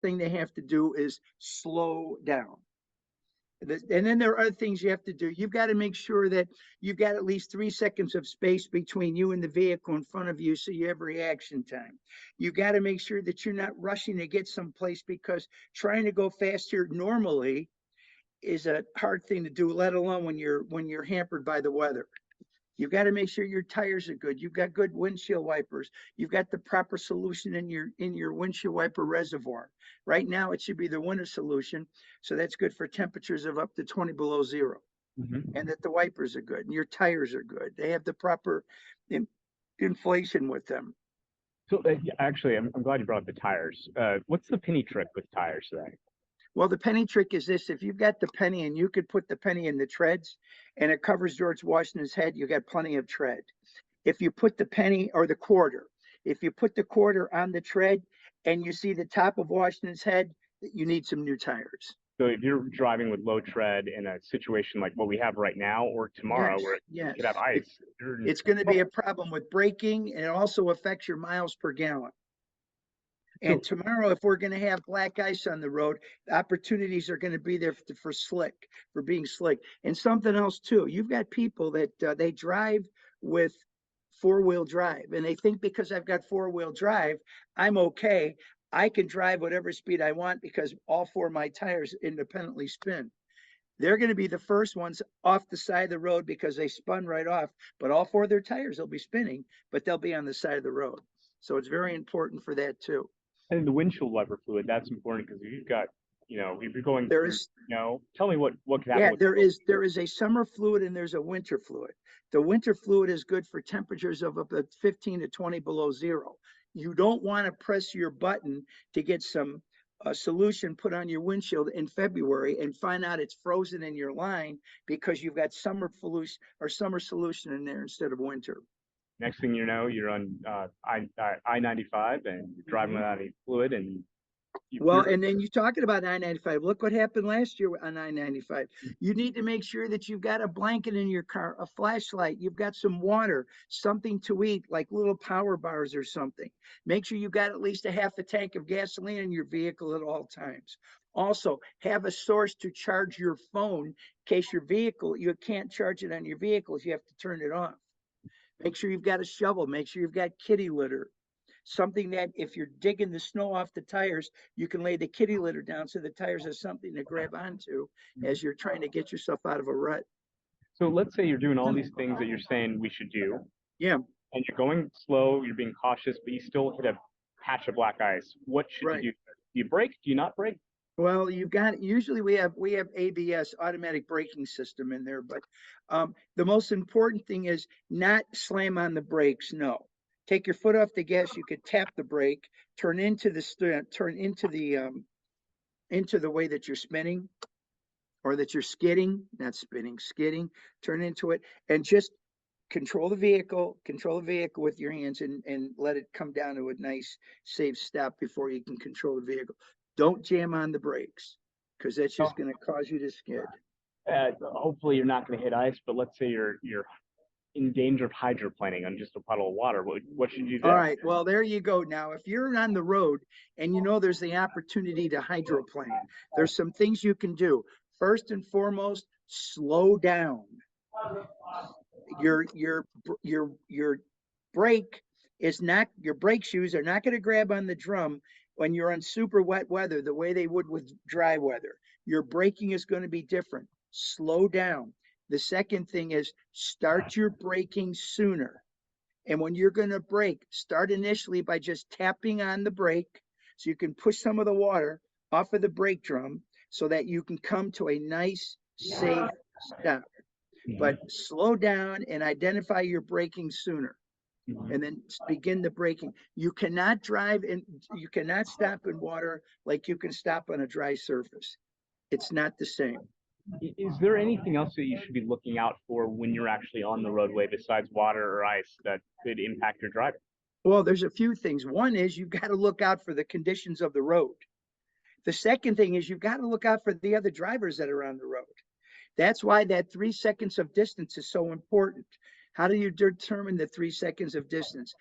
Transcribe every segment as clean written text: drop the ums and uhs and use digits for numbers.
thing they have to do is slow down. And then there are other things you have to do. You've got to make sure that you've got at least 3 seconds of space between you and the vehicle in front of you so you have reaction time. You've got to make sure that you're not rushing to get someplace, because trying to go faster normally is a hard thing to do, let alone when you're hampered by the weather. You've got to make sure your tires are good. You've got good windshield wipers. You've got the proper solution in your windshield wiper reservoir. Right now, it should be the winter solution, so that's good for temperatures of up to 20 below zero, and that the wipers are good and your tires are good. They have the proper inflation with them. So actually, I'm glad you brought up the tires. What's the penny trick with tires today? Well, the penny trick is this: if you've got the penny and you could put the penny in the treads and it covers George Washington's head, you got plenty of tread. If you put the penny or the quarter, if you put the quarter on the tread and you see the top of Washington's head, you need some new tires. So if you're driving with low tread in a situation like what we have right now or tomorrow, Yes, where yes. you could have ice, It's going to be a problem with braking, and it also affects your miles per gallon. And tomorrow, if we're going to have black ice on the road, opportunities are going to be there for being slick. And something else too, you've got people that they drive with four-wheel drive, and they think because I've got four-wheel drive, I'm okay. I can drive whatever speed I want because all four of my tires independently spin. They're going to be the first ones off the side of the road because they spun right off, but all four of their tires will be spinning, but they'll be on the side of the road. So it's very important for that too. And the windshield wiper fluid, that's important because if you've got, if you're going There through, is, tell me what could happen. yeah, with there is a summer fluid and there's a winter fluid. The winter fluid is good for temperatures of up to 15 to 20 below zero. You don't want to press your button to get some solution put on your windshield in February and find out it's frozen in your line because you've got summer solution in there instead of winter. Next thing you know, you're on I-95 and you're driving without any fluid, and well, and then you're talking about I-95. Look what happened last year on I-95. You need to make sure that you've got a blanket in your car, a flashlight, you've got some water, something to eat, like little power bars or something. Make sure you've got at least a half a tank of gasoline in your vehicle at all times. Also, have a source to charge your phone in case you can't charge it on your vehicles, you have to turn it off. Make sure you've got a shovel. Make sure you've got kitty litter. Something that if you're digging the snow off the tires, you can lay the kitty litter down so the tires have something to grab onto as you're trying to get yourself out of a rut. So let's say you're doing all these things that you're saying we should do. Yeah. And you're going slow, you're being cautious, but you still hit a patch of black ice. What should you do? Do you brake? Do you not brake? Well, usually we have ABS, automatic braking system in there, but the most important thing is not slam on the brakes. No, take your foot off the gas. You could tap the brake, turn into the way that you're spinning, or that you're skidding, not spinning, skidding. Turn into it and just control the vehicle with your hands and let it come down to a nice safe stop before you can control the vehicle. Don't jam on the brakes because that's just going to cause you to skid. Hopefully you're not going to hit ice, but let's say you're in danger of hydroplaning on just a puddle of water. What should you do? All right, well, there you go. Now, if you're on the road and you know there's the opportunity to hydroplane, there's some things you can do. First and foremost, slow down. Your brake your brake shoes are not going to grab on the drum when you're on super wet weather the way they would with dry weather. Your braking is going to be different. Slow down. The second thing is start your braking sooner. And when you're going to brake, start initially by just tapping on the brake so you can push some of the water off of the brake drum so that you can come to a nice, safe stop. But slow down and identify your braking sooner. And then begin the braking. You cannot drive and you cannot stop in water like you can stop on a dry surface. It's not the same. Is there anything else that you should be looking out for when you're actually on the roadway besides water or ice that could impact your driving? Well, there's a few things. One is you've got to look out for the conditions of the road. The second thing is you've got to look out for the other drivers that are on the road. That's why that 3 seconds of distance is so important. How do you determine the 3 seconds of distance?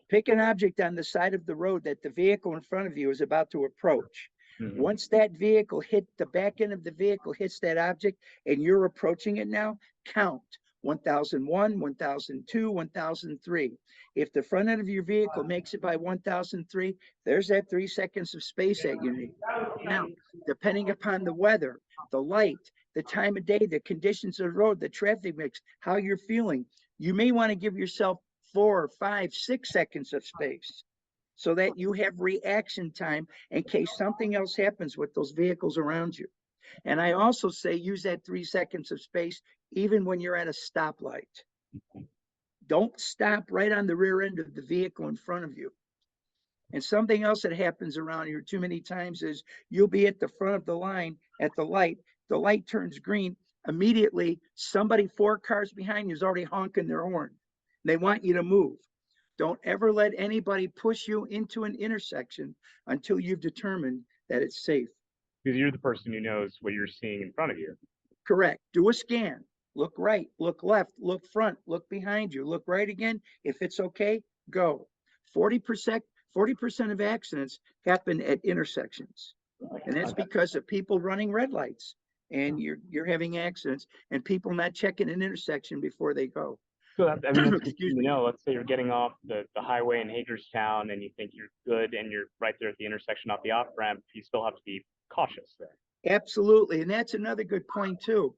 Pick an object on the side of the road that the vehicle in front of you is about to approach. Mhm. Once that vehicle hit the back end of the vehicle hits that object and you're approaching it now, count 1001, 1002, 1003. If the front end of your vehicle makes it by 1003, there's that 3 seconds of space that you need. Now, depending upon the weather, the light, the time of day, the conditions of the road, the traffic mix, how you're feeling, you may want to give yourself 4, 5, 6 seconds of space so that you have reaction time in case something else happens with those vehicles around you. And I also say use that 3 seconds of space even when you're at a stoplight. Don't stop right on the rear end of the vehicle in front of you. And something else that happens around here too many times is you'll be at the front of the line at the light turns green. Immediately, somebody 4 cars behind you is already honking their horn. They want you to move. Don't ever let anybody push you into an intersection until you've determined that it's safe. Because you're the person who knows what you're seeing in front of you. Correct. Do a scan. Look right, look left, look front, look behind you, look right again. If it's okay, go. 40% of accidents happen at intersections. And that's because of people running red lights and you're having accidents and people not checking an intersection before they go. So that, I mean, that's good Excuse to me. know. Let's say you're getting off the highway in Hagerstown and you think you're good and you're right there at the intersection off the off ramp. You still have to be cautious there. Absolutely. And that's another good point too.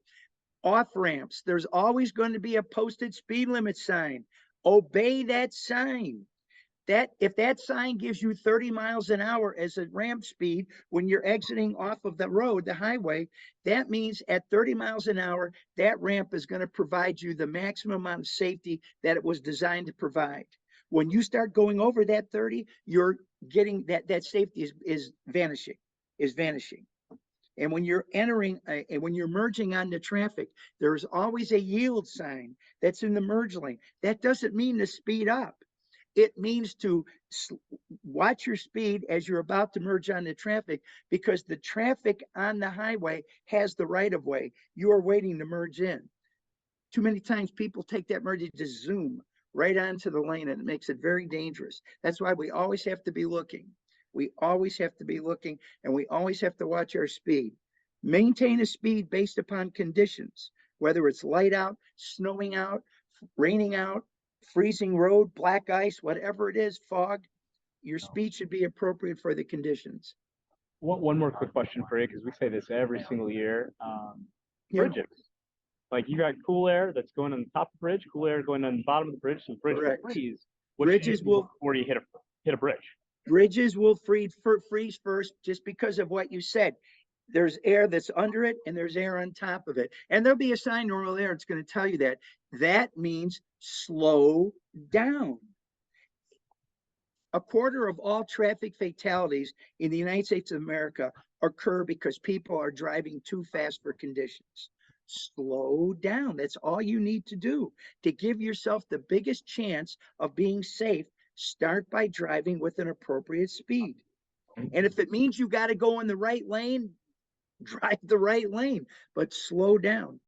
Off ramps, there's always going to be a posted speed limit sign. Obey that sign. That if that sign gives you 30 miles an hour as a ramp speed when you're exiting off of the road, the highway, that means at 30 miles an hour, that ramp is going to provide you the maximum amount of safety that it was designed to provide. When you start going over that 30, you're getting that safety is vanishing. And when you're entering and when you're merging onto traffic, there's always a yield sign that's in the merge lane. That doesn't mean to speed up. It means to watch your speed as you're about to merge onto traffic because the traffic on the highway has the right of way. You are waiting to merge in. Too many times people take that merge and just zoom right onto the lane and it makes it very dangerous. That's why we always have to be looking. We always have to be looking and we always have to watch our speed. Maintain a speed based upon conditions, whether it's light out, snowing out, raining out, freezing road, black ice, whatever it is, fog, your speed should be appropriate for the conditions. One more quick question for you, because we say this every single year. Yeah, Bridges. Like you got cool air that's going on the top of the bridge, cool air going on the bottom of the bridge, so the bridge correct. will freeze. What should you Bridges do will before you hit a bridge? freeze first just because of what you said. There's air that's under it and there's air on top of it. And there'll be a sign normal there. It's going to tell you that. That means slow down. A quarter of all traffic fatalities in the United States of America occur because people are driving too fast for conditions. Slow down. That's all you need to do to give yourself the biggest chance of being safe. Start by driving with an appropriate speed. And if it means you got to go in the right lane, drive the right lane, but slow down.